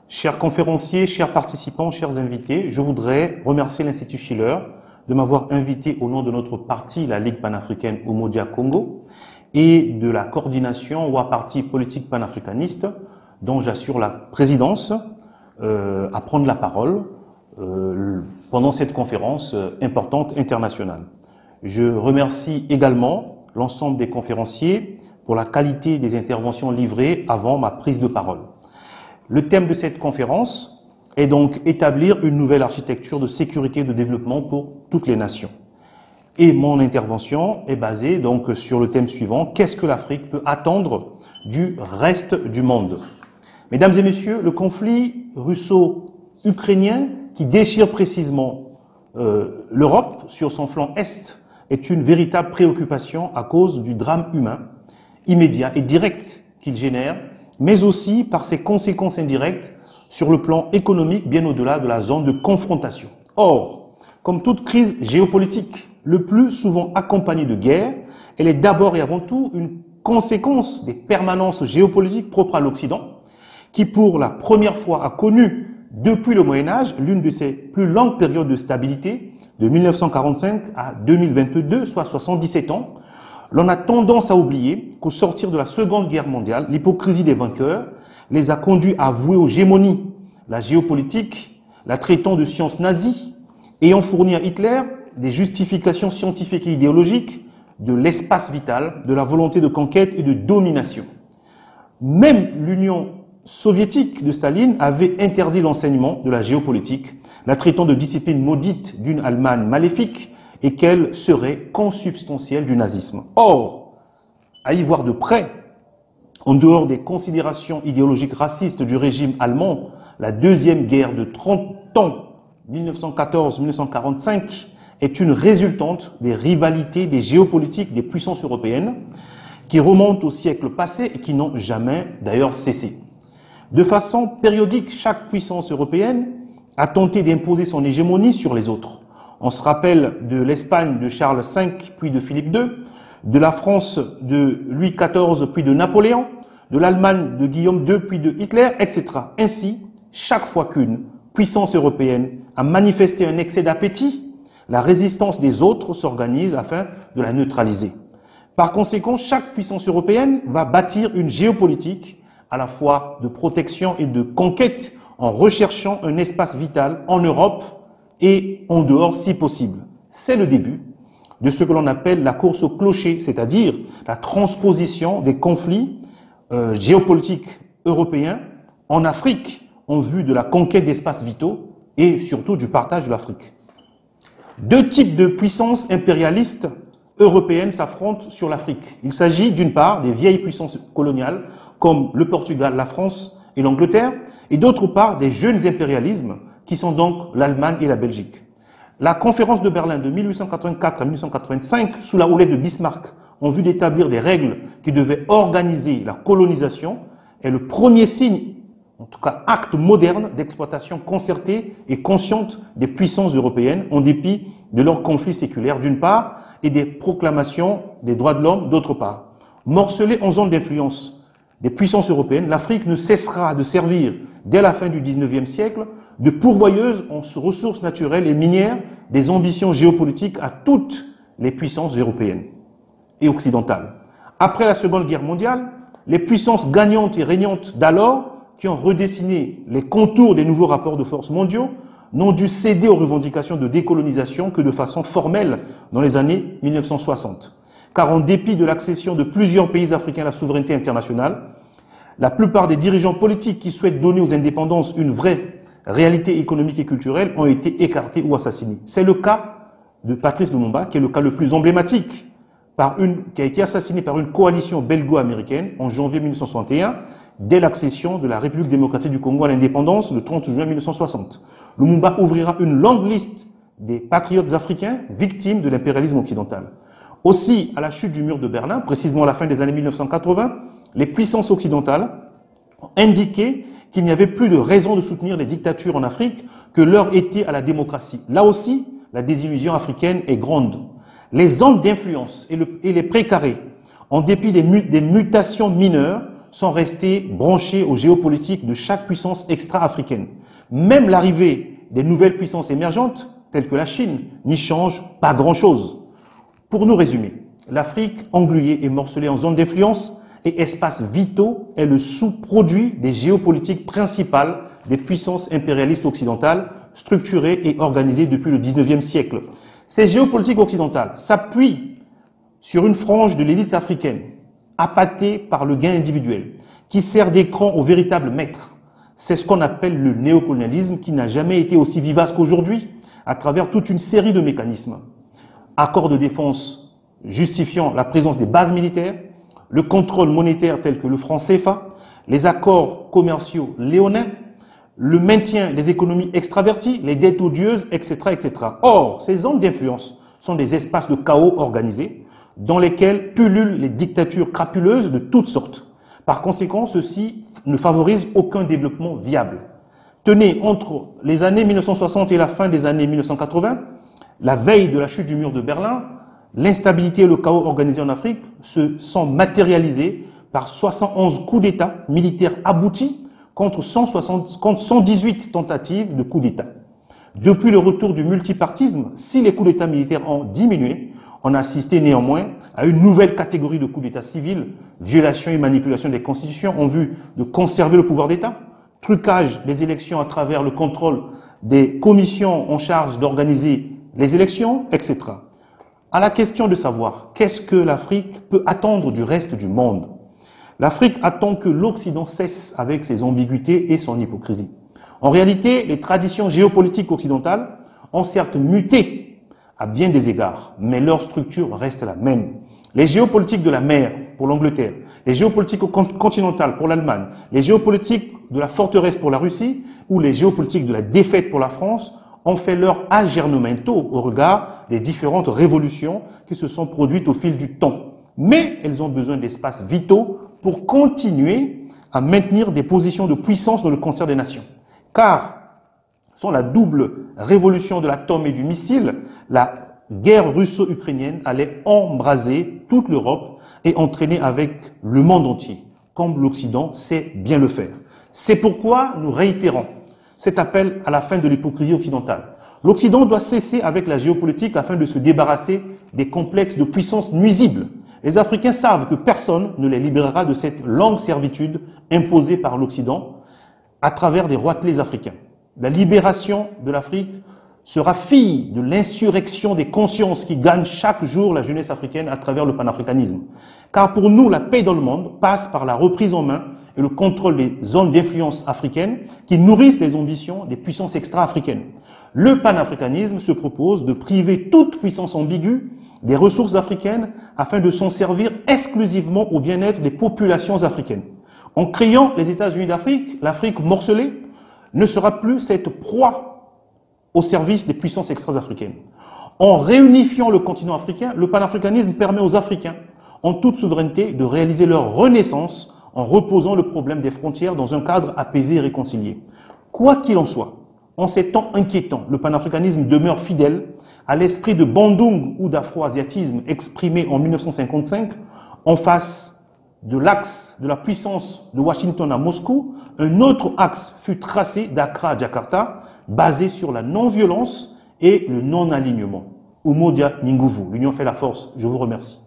Chers conférenciers, chers participants, chers invités, je voudrais remercier l'Institut Schiller de m'avoir invité au nom de notre parti, la Ligue panafricaine Umoja Congo, et de la coordination Wa Parti politique panafricaniste, dont j'assure la présidence, à prendre la parole pendant cette conférence importante internationale. Je remercie également l'ensemble des conférenciers pour la qualité des interventions livrées avant ma prise de parole. Le thème de cette conférence est donc établir une nouvelle architecture de sécurité et de développement pour toutes les nations. Et mon intervention est basée donc sur le thème suivant: qu'est-ce que l'Afrique peut attendre du reste du monde? Mesdames et messieurs, le conflit russo-ukrainien qui déchire précisément l'Europe sur son flanc est est une véritable préoccupation à cause du drame humain immédiat et direct qu'il génère, mais aussi par ses conséquences indirectes sur le plan économique bien au-delà de la zone de confrontation. Or, comme toute crise géopolitique, le plus souvent accompagnée de guerre, elle est d'abord et avant tout une conséquence des permanences géopolitiques propres à l'Occident, qui pour la première fois a connu depuis le Moyen-Âge l'une de ses plus longues périodes de stabilité, de 1945 à 2022, soit 77 ans. L'on a tendance à oublier qu'au sortir de la Seconde Guerre mondiale, l'hypocrisie des vainqueurs les a conduits à vouer aux gémonies la géopolitique, la traitant de science nazie, ayant fourni à Hitler des justifications scientifiques et idéologiques de l'espace vital, de la volonté de conquête et de domination. Même l'Union soviétique de Staline avait interdit l'enseignement de la géopolitique, la traitant de discipline maudite d'une Allemagne maléfique et qu'elle serait consubstantielle du nazisme. Or, à y voir de près, en dehors des considérations idéologiques racistes du régime allemand, la deuxième guerre de 30 ans, 1914-1945, est une résultante des rivalités des géopolitiques des puissances européennes qui remontent au siècle passé et qui n'ont jamais d'ailleurs cessé. De façon périodique, chaque puissance européenne a tenté d'imposer son hégémonie sur les autres. On se rappelle de l'Espagne de Charles V puis de Philippe II, de la France de Louis XIV puis de Napoléon, de l'Allemagne de Guillaume II puis de Hitler, etc. Ainsi, chaque fois qu'une puissance européenne a manifesté un excès d'appétit, la résistance des autres s'organise afin de la neutraliser. Par conséquent, chaque puissance européenne va bâtir une géopolitique à la fois de protection et de conquête en recherchant un espace vital en Europe et en dehors si possible. C'est le début de ce que l'on appelle la course au clocher, c'est-à-dire la transposition des conflits géopolitiques européens en Afrique en vue de la conquête d'espaces vitaux et surtout du partage de l'Afrique. Deux types de puissances impérialistes européennes s'affrontent sur l'Afrique. Il s'agit d'une part des vieilles puissances coloniales comme le Portugal, la France et l'Angleterre, et d'autre part des jeunes impérialismes qui sont donc l'Allemagne et la Belgique. La conférence de Berlin de 1884 à 1885, sous la houlette de Bismarck, en vue d'établir des règles qui devaient organiser la colonisation, est le premier signe, en tout cas acte moderne, d'exploitation concertée et consciente des puissances européennes, en dépit de leurs conflits séculaires d'une part et des proclamations des droits de l'homme d'autre part. Morcelée en zone d'influence des puissances européennes, l'Afrique ne cessera de servir, dès la fin du XIXe siècle, de pourvoyeuse en ressources naturelles et minières des ambitions géopolitiques à toutes les puissances européennes et occidentales. Après la Seconde Guerre mondiale, les puissances gagnantes et régnantes d'alors, qui ont redessiné les contours des nouveaux rapports de force mondiaux, n'ont dû céder aux revendications de décolonisation que de façon formelle dans les années 1960. Car en dépit de l'accession de plusieurs pays africains à la souveraineté internationale, la plupart des dirigeants politiques qui souhaitent donner aux indépendances une vraie réalité économique et culturelle ont été écartés ou assassinés. C'est le cas de Patrice Lumumba, qui est le cas le plus emblématique, qui a été assassiné par une coalition belgo-américaine en janvier 1961, dès l'accession de la République démocratique du Congo à l'indépendance le 30 juin 1960. Lumumba ouvrira une longue liste des patriotes africains victimes de l'impérialisme occidental. Aussi, à la chute du mur de Berlin, précisément à la fin des années 1980, les puissances occidentales ont indiqué qu'il n'y avait plus de raison de soutenir les dictatures en Afrique, que l'heure était à la démocratie. Là aussi, la désillusion africaine est grande. Les zones d'influence et les précarés, en dépit des mutations mineures, sont restés branchés aux géopolitiques de chaque puissance extra-africaine. Même l'arrivée des nouvelles puissances émergentes, telles que la Chine, n'y change pas grand-chose. Pour nous résumer, l'Afrique, engluée et morcelée en zones d'influence et espaces vitaux, est le sous-produit des géopolitiques principales des puissances impérialistes occidentales, structurées et organisées depuis le 19e siècle. Ces géopolitiques occidentales s'appuient sur une frange de l'élite africaine, appâtée par le gain individuel, qui sert d'écran aux véritables maîtres. C'est ce qu'on appelle le néocolonialisme, qui n'a jamais été aussi vivace qu'aujourd'hui, à travers toute une série de mécanismes. Accords de défense justifiant la présence des bases militaires, le contrôle monétaire tel que le franc CFA, les accords commerciaux léonins, le maintien des économies extraverties, les dettes odieuses, etc., etc. Or, ces zones d'influence sont des espaces de chaos organisés dans lesquels pullulent les dictatures crapuleuses de toutes sortes. Par conséquent, ceci ne favorise aucun développement viable. Tenez, entre les années 1960 et la fin des années 1980, la veille de la chute du mur de Berlin, l'instabilité et le chaos organisé en Afrique se sont matérialisés par 71 coups d'État militaires aboutis contre 118 tentatives de coups d'État. Depuis le retour du multipartisme, si les coups d'État militaires ont diminué, on a assisté néanmoins à une nouvelle catégorie de coups d'État civils, violation et manipulation des constitutions en vue de conserver le pouvoir d'État, trucage des élections à travers le contrôle des commissions en charge d'organiser les élections, etc. À la question de savoir qu'est-ce que l'Afrique peut attendre du reste du monde, l'Afrique attend que l'Occident cesse avec ses ambiguïtés et son hypocrisie. En réalité, les traditions géopolitiques occidentales ont certes muté à bien des égards, mais leur structure reste la même. Les géopolitiques de la mer pour l'Angleterre, les géopolitiques continentales pour l'Allemagne, les géopolitiques de la forteresse pour la Russie ou les géopolitiques de la défaite pour la France ont fait leur aggiornamento au regard des différentes révolutions qui se sont produites au fil du temps. Mais elles ont besoin d'espaces vitaux pour continuer à maintenir des positions de puissance dans le concert des nations. Car, sans la double révolution de l'atome et du missile, la guerre russo-ukrainienne allait embraser toute l'Europe et entraîner avec le monde entier, comme l'Occident sait bien le faire. C'est pourquoi nous réitérons cet appel à la fin de l'hypocrisie occidentale. L'Occident doit cesser avec la géopolitique afin de se débarrasser des complexes de puissance nuisibles. Les Africains savent que personne ne les libérera de cette longue servitude imposée par l'Occident à travers des roitelets africains. La libération de l'Afrique sera fille de l'insurrection des consciences qui gagnent chaque jour la jeunesse africaine à travers le panafricanisme. Car pour nous, la paix dans le monde passe par la reprise en main et le contrôle des zones d'influence africaines qui nourrissent les ambitions des puissances extra-africaines. Le panafricanisme se propose de priver toute puissance ambiguë des ressources africaines afin de s'en servir exclusivement au bien-être des populations africaines. En créant les États-Unis d'Afrique, l'Afrique morcelée ne sera plus cette proie au service des puissances extra-africaines. En réunifiant le continent africain, le panafricanisme permet aux Africains, en toute souveraineté, de réaliser leur renaissance en reposant le problème des frontières dans un cadre apaisé et réconcilié. Quoi qu'il en soit, en ces temps inquiétants, le panafricanisme demeure fidèle à l'esprit de Bandung ou d'afro-asiatisme exprimé en 1955 en face de l'axe de la puissance de Washington à Moscou. Un autre axe fut tracé d'Accra à Jakarta, basé sur la non-violence et le non-alignement. Umoja ni nguvu, l'union fait la force. Je vous remercie.